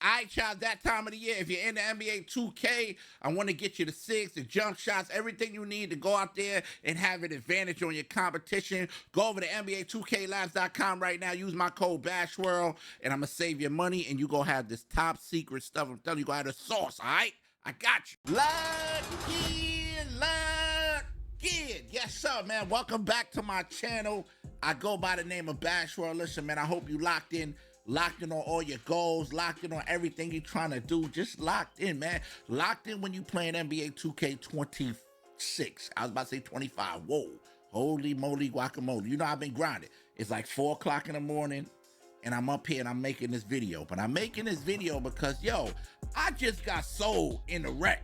I child, that time of the year, if you're in the NBA 2K, I want to get you the sigs, the jump shots, everything you need to go out there and have an advantage on your competition. Go over to NBA2KLabs.com right now. Use my code BASHWORLD, and I'm going to save your money, and you going to have this top secret stuff. I'm telling you, going to have the sauce, all right? I got you. Lucky. Yes, sir, man. Welcome back to my channel. I go by the name of BashWorld. Listen, man, I hope you locked in on all your goals, locked in on everything you're trying to do. Just locked in, man. Locked in when you playing NBA 2K26. I was about to say 25. Whoa. Holy moly guacamole. You know I've been grinding. It's like 4 o'clock in the morning, and I'm up here and I'm making this video. But I'm making this video because, yo, I just got sold in the wreck.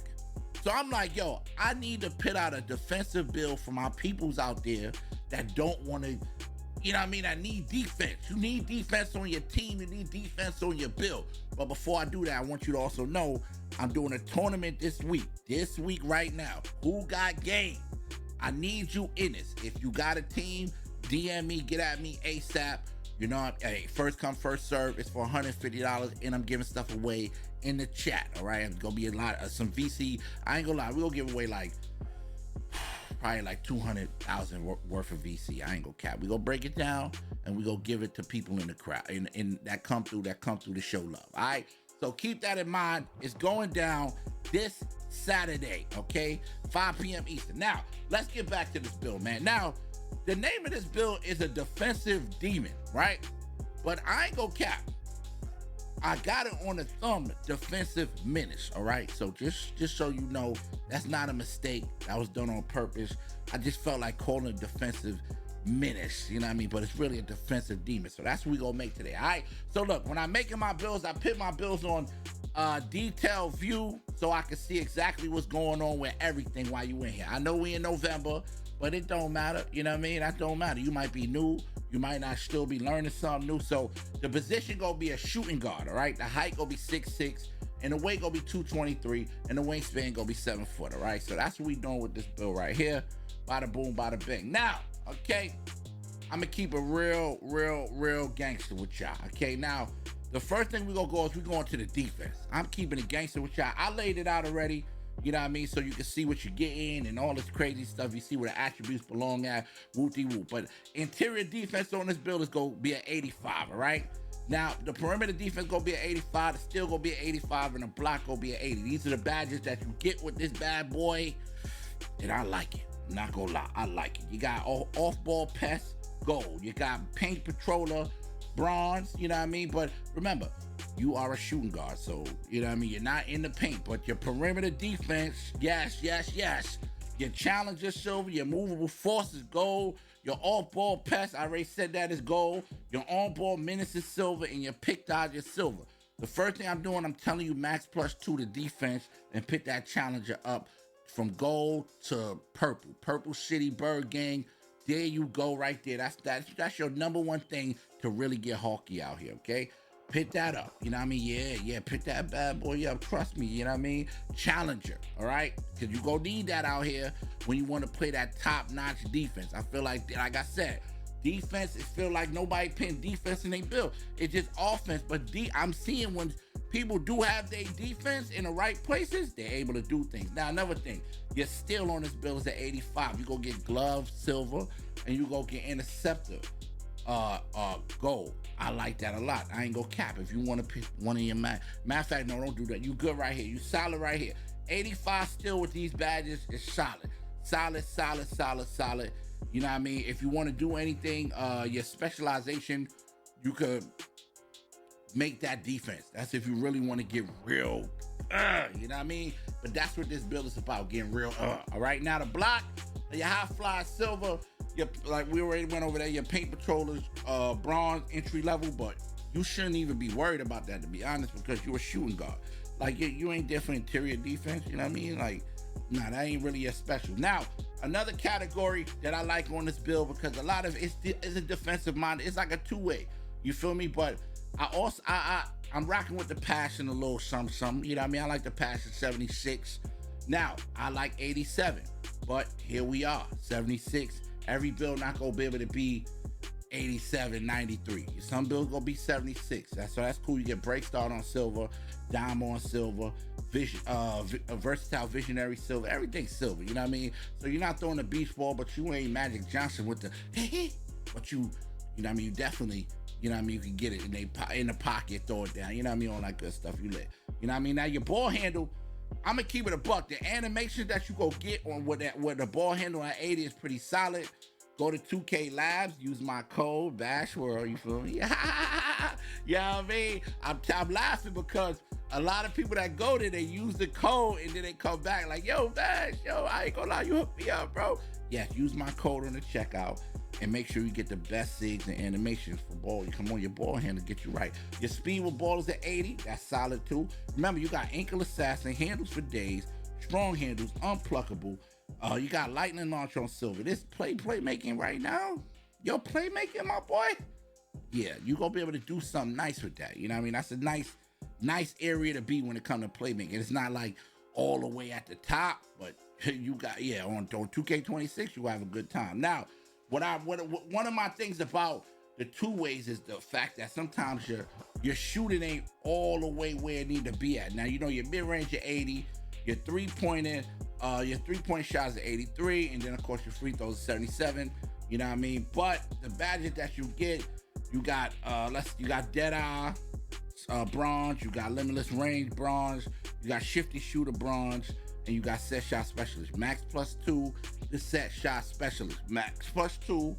So I'm like, yo, I need to put out a defensive build for my peoples out there that don't want to, you know what I mean? I need defense. You need defense on your team. You need defense on your build. But before I do that, I want you to also know I'm doing a tournament this week. This week right now. Who got game? I need you in this. If you got a team, DM me, get at me ASAP. You know, hey, first come, first serve. It's for $150, and I'm giving stuff away in the chat, all right? It's gonna be a lot of some VC. I ain't gonna lie, we're gonna give away like probably like 200,000 worth of VC. I ain't gonna cap. We gonna break it down and we gonna give it to people in the crowd in that come through to show love. All right. So keep that in mind. It's going down this Saturday, okay? 5 p.m. Eastern. Now, let's get back to this build, man. Now, the name of this build is a defensive demon, right? But I ain't gonna cap. I got it on the thumb, defensive menace, all right? So just so you know, that's not a mistake. That was done on purpose. I just felt like calling it defensive menace, you know what I mean? But it's really a defensive demon. So that's what we gonna make today, all right? So look, when I'm making my builds, I put my builds on detailed view so I can see exactly what's going on with everything while you in here. I know we in November, but it don't matter, you know what I mean? That don't matter. You might be new, you might not still be learning something new. So the position gonna be a shooting guard, all right? The height gonna be 6'6", and the weight gonna be 223, and the wingspan gonna be 7 foot, all right? So that's what we doing with this build right here. Bada boom, bada bing. Now, okay, I'm gonna keep a real gangster with y'all, okay? Now, the first thing we gonna go is we going to the defense. I'm keeping it gangster with y'all. I laid it out already. You know what I mean? So you can see what you're getting and all this crazy stuff. You see where the attributes belong at, whoop-de-whoop. But interior defense on this build is going to be an 85, all right? Now, the perimeter defense going to be an 85. The steal going to be an 85, and the block going to be an 80. These are the badges that you get with this bad boy, and I like it. I'm not going to lie. I like it. You got off-ball pest, gold. You got paint patroller, bronze, you know what I mean? But remember, you are a shooting guard, so, you know what I mean? You're not in the paint, but your perimeter defense, yes. Your challenger silver, your movable force is gold, your off-ball pass, I already said that is gold, your on-ball menace is silver, and your pick dodge is silver. The first thing I'm doing, I'm telling you max +2 to defense and pick that challenger up from gold to purple. Purple City Bird Gang, there you go right there. That's your number one thing to really get hawky out here, okay? Pick that up, you know what I mean? Yeah, pick that bad boy up, trust me, you know what I mean? Challenger, all right? Because you gonna need that out here when you want to play that top-notch defense. I feel like I said, defense, it feel like nobody putting defense in their build. It's just offense, but I'm seeing when people do have their defense in the right places, they're able to do things. Now, another thing, you're still on this build is at 85. You go get glove, silver, and you go get interceptor, gold. I like that a lot. I ain't gonna cap. If you want to pick one of your matter of fact, no, don't do that. You good right here. You solid right here. 85 still with these badges is solid. Solid. You know what I mean? If you want to do anything, your specialization, you could make that defense. That's if you really want to get real, you know what I mean? But that's what this build is about, getting real, all right? Now the block, your high fly silver, like we already went over there, your paint patrollers, bronze entry level, but you shouldn't even be worried about that, to be honest, because you're a shooting guard. Like you ain't there for interior defense, you know what I mean? Like, nah, that ain't really as special. Now, another category that I like on this build, because a lot of it's a defensive mind. It's like a two-way, you feel me? But I'm rocking with the passion a little something, you know what I mean? I like the passion 76. Now, I like 87, but here we are, 76. Every build not gonna be able to be 87, 93. Some builds gonna be 76. That's cool. You get break start on silver, dime on silver, versatile visionary silver, everything silver. You know what I mean? So you're not throwing a beach ball, but you ain't Magic Johnson with the but you know what I mean? You definitely, you know what I mean? You can get it in the pocket, throw it down. You know what I mean? All that good stuff. You lit. You know what I mean? Now your ball handle, I'm gonna keep it a buck. The animation that you go get on with the ball handle at 80 is pretty solid. Go to 2K Labs, use my code BashWorld. You feel me? You know what I mean? I'm laughing because a lot of people that go there, they use the code and then they come back like, yo, Bash, yo, I ain't gonna lie, you hooked me up, bro. Yes, use my code on the checkout and make sure you get the best SIGs and animations for ball. You come on your ball handle, get you right. Your speed with ball is at 80, that's solid too. Remember, you got ankle assassin, handles for days, strong handles, unpluckable. You got lightning launch on silver. This playmaking right now, yo, playmaking, my boy. Yeah, you gonna be able to do something nice with that. You know what I mean? That's a nice area to be when it comes to playmaking. It's not like all the way at the top, but you got, yeah, on 2K26, you have a good time. Now, one of my things about the two ways is the fact that sometimes your shooting ain't all the way where it need to be at. Now, you know, your mid-range are 80, your three-point shots are 83, and then of course your free throws are 77. You know what I mean? But the badges that you get, you got Deadeye bronze, you got limitless range bronze, you got shifty shooter bronze, and you got set shot specialist. Max +2, the set shot specialist. Max +2,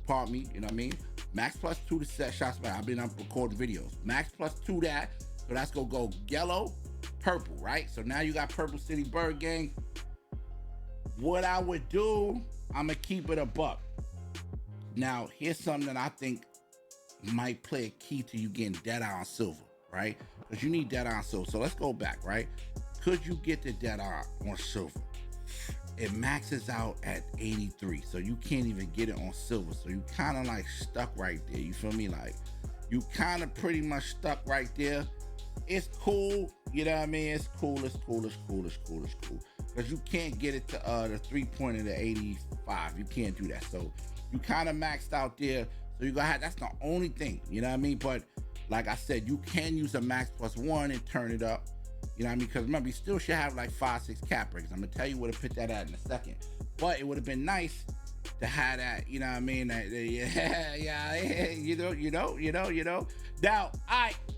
pardon me, you know what I mean? Max +2 the set shot specialist. I've been up recording videos. Max +2 that, so that's gonna go yellow, purple, right? So now you got Purple City Bird Gang. What I would do, I'm gonna keep it a buck. Now, here's something that I think might play a key to you getting Deadeye on silver, right? Because you need Deadeye on silver. So let's go back, right? Could you get the Deadeye on silver? It maxes out at 83, so you can't even get it on silver. So you kind of like stuck right there. You feel me? Like you kind of pretty much stuck right there. It's cool, you know what I mean? It's cool. Because you can't get it to the 3-pointer to 85. You can't do that. So you kind of maxed out there. So you gotta have, that's the only thing, you know what I mean? But like I said, you can use a max +1 and turn it up. You know what I mean? Because remember, you still should have like 5-6 cap breaks. I'm gonna tell you where to put that at in a second. But it would have been nice to have that, you know what I mean? Yeah, you know. Now,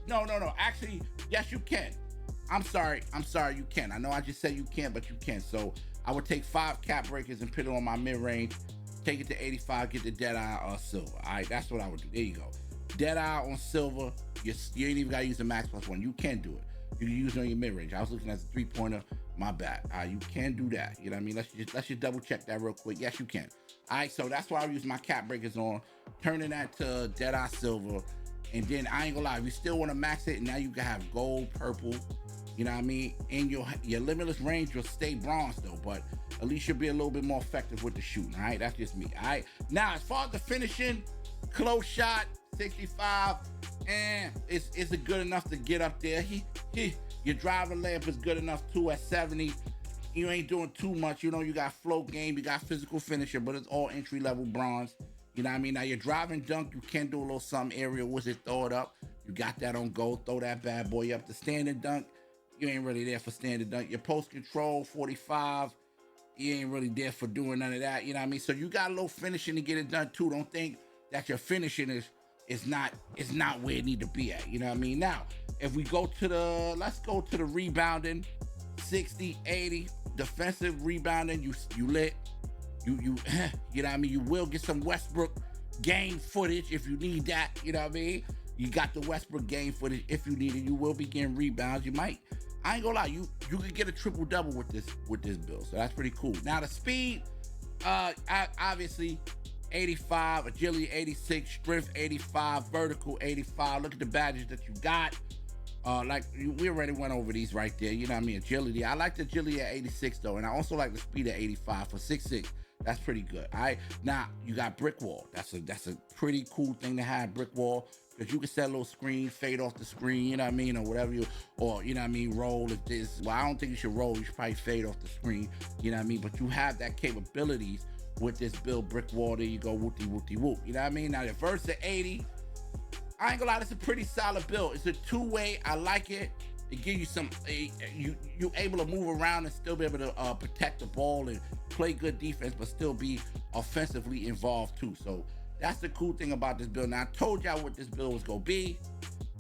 no. Actually, yes, you can. I'm sorry, you can. I know I just said you can't, but you can. So I would take 5 cap breakers and put it on my mid-range, take it to 85, get the Deadeye on silver. All right, that's what I would do. There you go. Deadeye on silver. You ain't even gotta use a max +1. You can do it. You can use it on your mid-range. I was looking at the 3-pointer. My bad. You can do that. You know what I mean? Let's just double check that real quick. Yes, you can. All right, so that's why I use my cap breakers on, turning that to Deadeye silver. And then I ain't gonna lie, if you still want to max it, now you can have gold, purple, you know what I mean? And your limitless range will stay bronze though, but at least you'll be a little bit more effective with the shooting, all right? That's just me, all right? Now, as far as the finishing, close shot, 65, and it's good enough to get up there. Your driving layup is good enough too at 70. You ain't doing too much. You know, you got float game, you got physical finisher, but it's all entry-level bronze. You know what I mean? Now, your driving dunk, you can do a little something aerial with it, throw it up. You got that on gold, throw that bad boy up. The standing dunk, you ain't really there for standing dunk. Your post control, 45, you ain't really there for doing none of that. You know what I mean? So you got a little finishing to get it done too. Don't think that your finishing is not where it need to be at. You know what I mean? Now, if we go to let's go to the rebounding, 60, 80, defensive rebounding, you lit. You know what I mean? You will get some Westbrook game footage if you need that. You know what I mean? You got the Westbrook game footage if you need it. You will be getting rebounds. You might. I ain't gonna lie. You could get a triple double with this build. So that's pretty cool. Now the speed, obviously, 85, agility 86, strength 85, vertical 85. Look at the badges that you got. We already went over these right there. You know what I mean? Agility. I like the agility at 86 though, and I also like the speed at 85 for 6'6". That's pretty good. All right. Now you got brick wall. That's a pretty cool thing to have, brick wall, because you can set a little screen, fade off the screen. You know what I mean, or whatever you know what I mean. Roll if this. Well, I don't think you should roll. You should probably fade off the screen. You know what I mean. But you have that capabilities with this Bill Brickwater. There you go, whoopty whoopty whoop. You know what I mean? Now the verse at 80, I ain't gonna lie, it's a pretty solid build. It's a two-way. I like it. It gives you some, you able to move around and still be able to protect the ball and play good defense, but still be offensively involved too. So that's the cool thing about this build. Now I told y'all what this build was gonna be,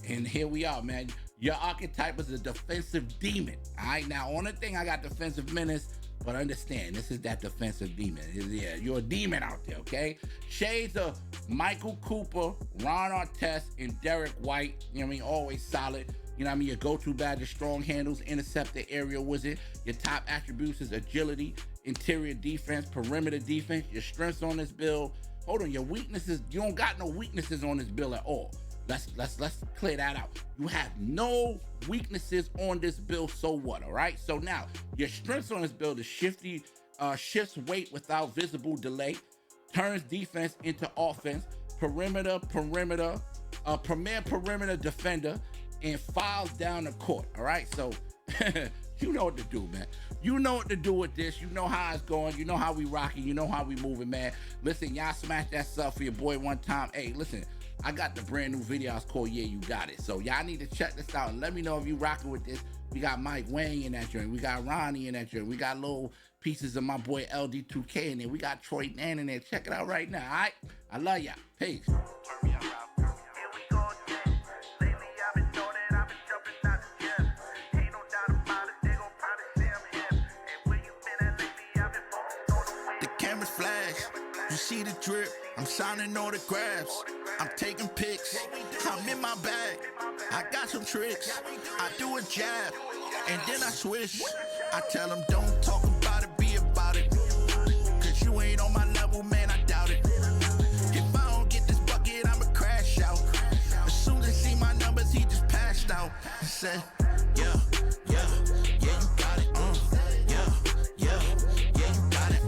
and here we are, man. Your archetype is a defensive demon. All right, now on the thing I got defensive menace, but understand this is that defensive demon. Yeah, you're a demon out there, okay? Shades of Michael Cooper, Ron Artest, and Derek White. You know what I mean? Always solid. You know what I mean? Your go-to badge is strong handles, interceptor, aerial wizard. Your top attributes is agility, interior defense, perimeter defense. Your strengths on this build. Hold on, your weaknesses, you don't got no weaknesses on this build at all. Let's clear that out. You have no weaknesses on this build, so what, all right? So now, your strengths on this build is shifts weight without visible delay, turns defense into offense, premier perimeter defender, and files down the court, all right? So, you know what to do, man. You know what to do with this. You know how it's going. You know how we rocking. You know how we moving, man. Listen, y'all smash that sub for your boy one time. Hey, listen, I got the brand new video. It's called Yeah, You Got It. So y'all need to check this out and let me know if you rocking with this. We got Mike Wang in that joint. We got Ronnie in that joint. We got little pieces of my boy LD2K in there. We got Troy Dan in there. Check it out right now, all right? I love y'all. Peace. You see the drip, I'm signing autographs, I'm taking pics, I'm in my bag, I got some tricks, I do a jab, and then I switch, I tell them don't talk about it, be about it, cause you ain't on my level, man, I doubt it, if I don't get this bucket, I'ma crash out, as soon as he see my numbers, he just passed out, I said, yeah, you got it, yeah, you got it,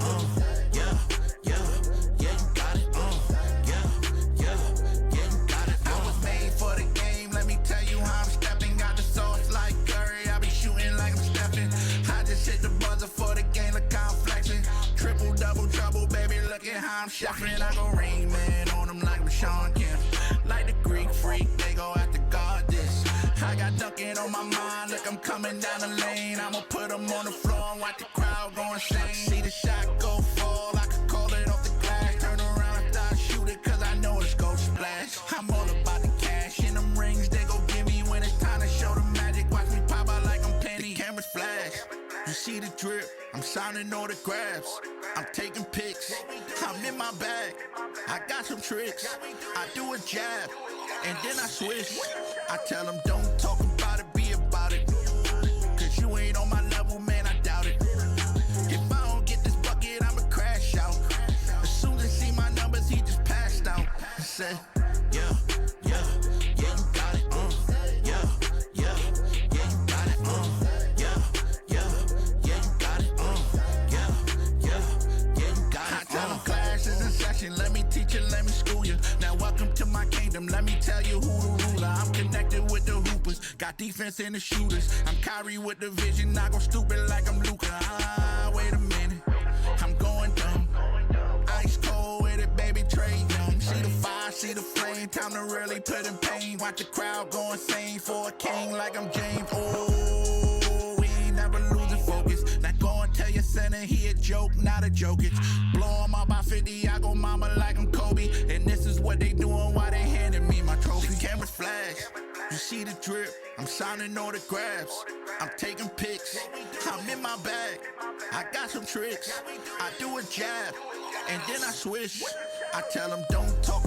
I'm shuffling, I go Rain Man on them like I'm Sean Kemp. Like the Greek freak, they go after God this. I got dunking on my mind, look, I'm coming down the lane. I'ma put them on the floor and watch the crowd go insane. See the shot go fall, I could call it off the glass. Turn around after I shoot it, cause I know it's go splash. I'm all about the cash, and them rings they go give me when it's time to show the magic. Watch me pop out like I'm Penny. The cameras flash, you see the drip, I'm signing autographs, I'm taking pics, I'm in my bag, I got some tricks, I do a jab, and then I switch, I tell them don't talk about it, be about it, cause you ain't on my level, man, I doubt it, if I don't get this bucket, I'ma crash out, as soon as he see my numbers, he just passed out, I said, yeah, you got it, yeah, you got it, yeah, you got it, I tell them class is in session, let me teach you, let me school you. Now welcome to my kingdom, let me tell you who the ruler. I'm connected with the hoopers, got defense and the shooters. I'm Kyrie with the vision, not go stupid like I'm Luka. Wait a minute, I'm going dumb. Ice cold with it, baby, Trey Young. See the fire, see the flame, time to really put in pain. Watch the crowd go insane for a king like I'm James. Oh, we ain't never losing focus. Now go and tell your center he a joke, not a joke. It's blow him out by 50, I go mama like I'm Kobe. And this is what they doing while they handing me my trophy. The cameras flash, you see the drip, I'm signing autographs, I'm taking pics, I'm in my bag, I got some tricks, I do a jab, and then I switch, I tell them don't talk